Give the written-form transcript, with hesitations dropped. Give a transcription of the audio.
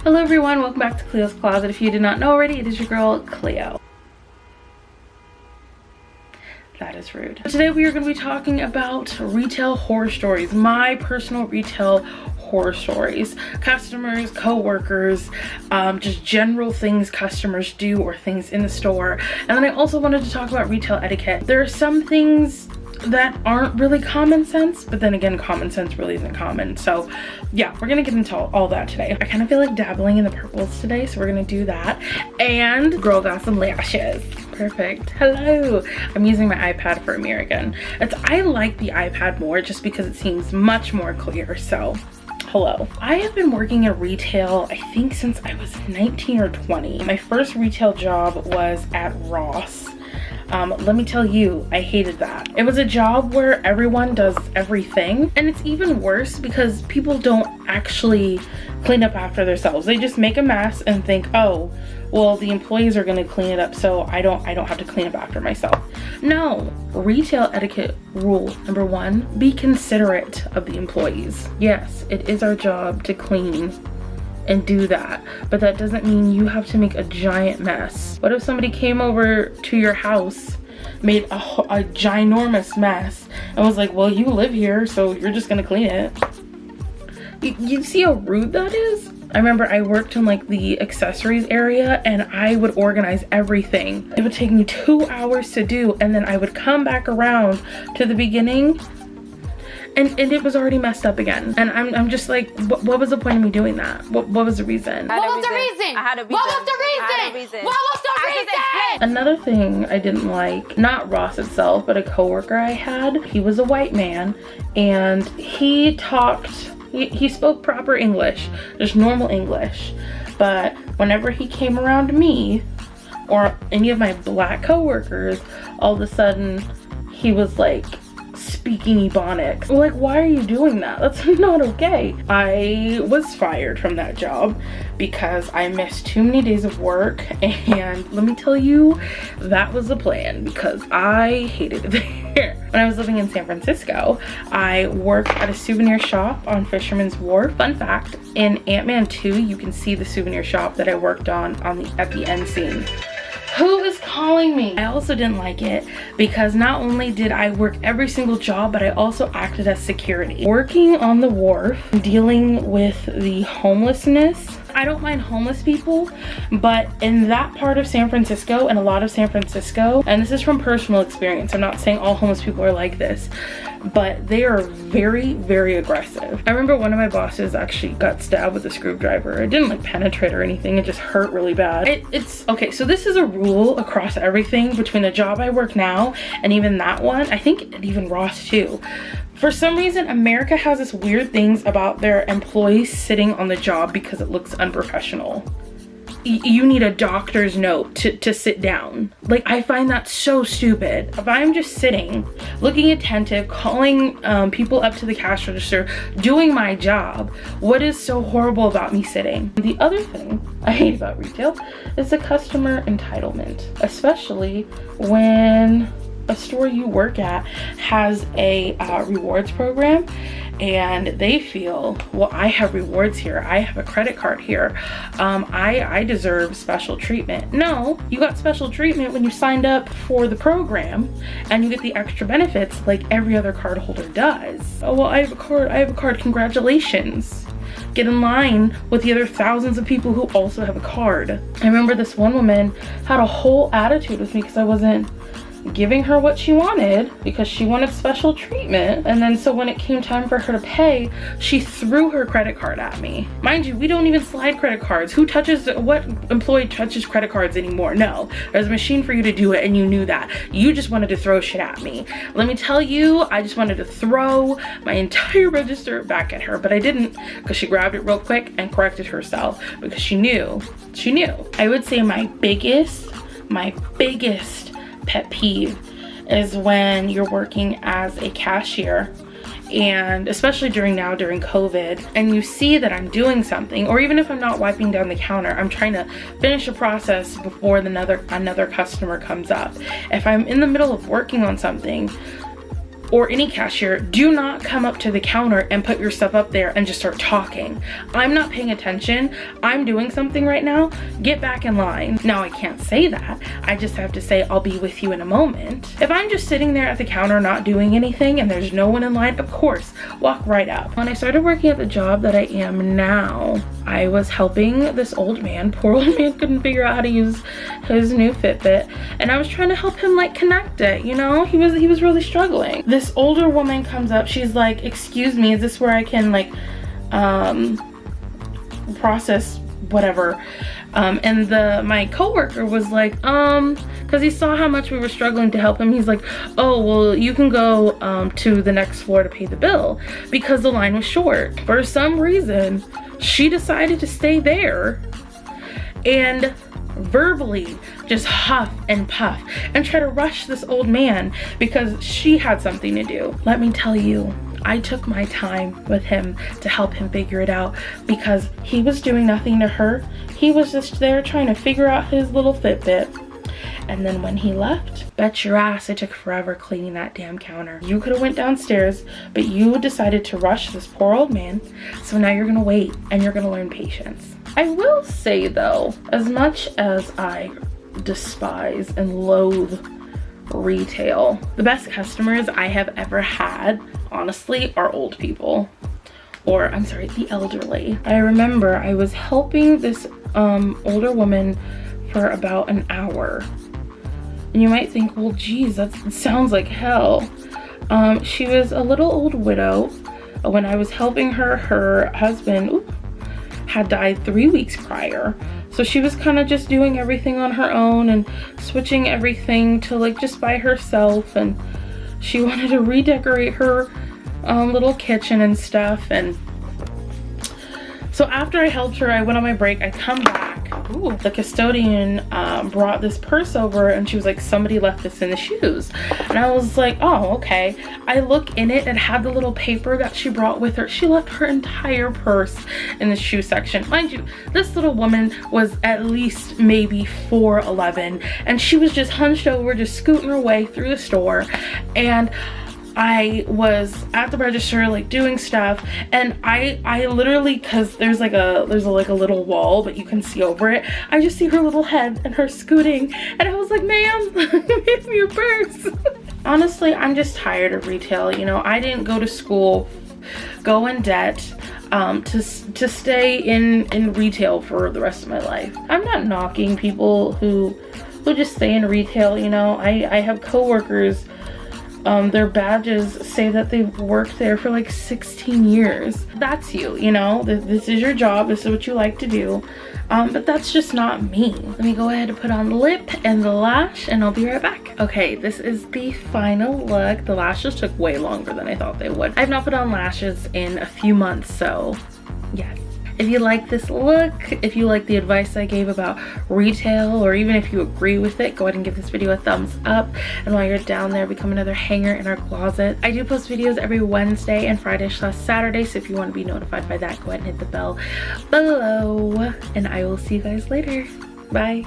Hello everyone, welcome back to Cleo's Closet. If you did not know already, it is your girl Cleo. That is rude. Today we are going to be talking about retail horror stories, my personal retail horror stories, customers, co-workers, just general things customers do or things in the store. And then I also wanted to talk about retail etiquette. There are some things that aren't really common sense, but then again, common sense really isn't common. So yeah, we're gonna get into all that today. I kind of feel like dabbling in the purples today, so we're gonna do that. And girl got some lashes. Perfect. Hello. I'm using my iPad for a mirror again. I like the iPad more just because it seems much more clear. So hello. I have been working in retail, I think since I was 19 or 20. My first retail job was at Ross. Let me tell you, I hated that. It was a job where everyone does everything, and it's even worse because people don't actually clean up after themselves. They just make a mess and think, oh, well, the employees are gonna clean it up, so I don't have to clean up after myself. No, retail etiquette rule number 1, be considerate of the employees. Yes, it is our job to clean and do that, but that doesn't mean you have to make a giant mess. What if somebody came over to your house, made a ginormous mess, and was like, well, you live here, so you're just gonna clean it? You see how rude that is? I remember I worked in like the accessories area and I would organize everything. It would take me 2 hours to do, and then I would come back around to the beginning and it was already messed up again. And I'm just like, what was the point of me doing that? What was the reason? What was the reason? I had a reason. What was the reason? What was the reason? Another thing I didn't like, not Ross itself, but a coworker I had, he was a white man and he spoke proper English, just normal English. But whenever he came around me or any of my black coworkers, all of a sudden he was like speaking Ebonics. Like, why are you doing that? That's not okay. I was fired from that job because I missed too many days of work, and let me tell you, that was the plan because I hated it there. When I was living in San Francisco, I worked at a souvenir shop on Fisherman's Wharf. Fun fact, in Ant-Man 2, you can see the souvenir shop that I worked on at the end scene. Who is calling me? I also didn't like it because not only did I work every single job, but I also acted as security. Working on the wharf, dealing with the homelessness. I don't mind homeless people, but in that part of San Francisco and a lot of San Francisco, and this is from personal experience, I'm not saying all homeless people are like this, but they are very, very aggressive. I remember one of my bosses actually got stabbed with a screwdriver. It didn't like penetrate or anything, it just hurt really bad. It's okay, so this is a rule across everything between the job I work now and even that one. I think even Ross too. For some reason, America has this weird things about their employees sitting on the job because it looks unprofessional. You need a doctor's note to sit down. Like, I find that so stupid. If I'm just sitting, looking attentive, calling people up to the cash register, doing my job, what is so horrible about me sitting? The other thing I hate about retail is the customer entitlement, especially when a store you work at has a rewards program and they feel, well, I have rewards here, I have a credit card here, I deserve special treatment. No, you got special treatment when you signed up for the program and you get the extra benefits like every other card holder does. Oh, well, I have a card, congratulations. Get in line with the other thousands of people who also have a card. I remember this one woman had a whole attitude with me because I wasn't giving her what she wanted because she wanted special treatment. And then so when it came time for her to pay, she threw her credit card at me. Mind you, we don't even slide credit cards. What employee touches credit cards anymore? No, there's a machine for you to do it and you knew that. You just wanted to throw shit at me. Let me tell you, I just wanted to throw my entire register back at her, but I didn't because she grabbed it real quick and corrected herself because she knew. I would say my biggest pet peeve is when you're working as a cashier, and especially during COVID, and you see that I'm doing something, or even if I'm not wiping down the counter, I'm trying to finish a process before another customer comes up. If I'm in the middle of working on something, or any cashier, do not come up to the counter and put your stuff up there and just start talking. I'm not paying attention. I'm doing something right now. Get back in line. Now I can't say that. I just have to say I'll be with you in a moment. If I'm just sitting there at the counter not doing anything and there's no one in line, of course, walk right up. When I started working at the job that I am now, I was helping this old man. Poor old man couldn't figure out how to use his new Fitbit, and I was trying to help him like connect it, you know? He was really struggling. This older woman comes up, she's like, excuse me, is this where I can like process whatever? And my coworker was like, because he saw how much we were struggling to help him, he's like, oh, well, you can go to the next floor to pay the bill, because the line was short. For some reason, she decided to stay there and verbally just huff and puff and try to rush this old man because she had something to do. Let me tell you, I took my time with him to help him figure it out, because he was doing nothing to her. He was just there trying to figure out his little Fitbit. And then when he left, bet your ass it took forever cleaning that damn counter. You could have went downstairs, but you decided to rush this poor old man. So now you're gonna wait and you're gonna learn patience. I will say though, as much as I despise and loathe retail, the best customers I have ever had, honestly, are old people. Or, I'm sorry, the elderly. I remember I was helping this older woman for about an hour. And you might think, well, geez, that sounds like hell. She was a little old widow. When I was helping her, her husband had died 3 weeks prior. So she was kind of just doing everything on her own and switching everything to like just by herself. And she wanted to redecorate her little kitchen and stuff. And so after I helped her, I went on my break, I come back. Ooh, the custodian brought this purse over, and she was like, somebody left this in the shoes. And I was like, oh, okay. I look in it and had the little paper that she brought with her. She left her entire purse in the shoe section. Mind you, this little woman was at least maybe 4'11", and she was just hunched over, just scooting her way through the store. And I was at the register like doing stuff, and I literally, because there's like a little wall but you can see over it, I just see her little head and her scooting, and I was like, ma'am, give me your purse. Honestly, I'm just tired of retail. You know, I didn't go to school, go in debt to stay in retail for the rest of my life. I'm not knocking people who just stay in retail. You know, I have coworkers, their badges say that they've worked there for like 16 years. That's you know, this is your job, this is what you like to do, but that's just not me. Let me go ahead and put on the lip and the lash, and I'll be right back. Okay, this is the final look. The lashes took way longer than I thought they would. I've not put on lashes in a few months, so yes. If you like this look, if you like the advice I gave about retail, or even if you agree with it, go ahead and give this video a thumbs up. And while you're down there, become another hanger in our closet. I do post videos every Wednesday and Friday/Saturday, so if you want to be notified by that, go ahead and hit the bell below. And I will see you guys later. Bye.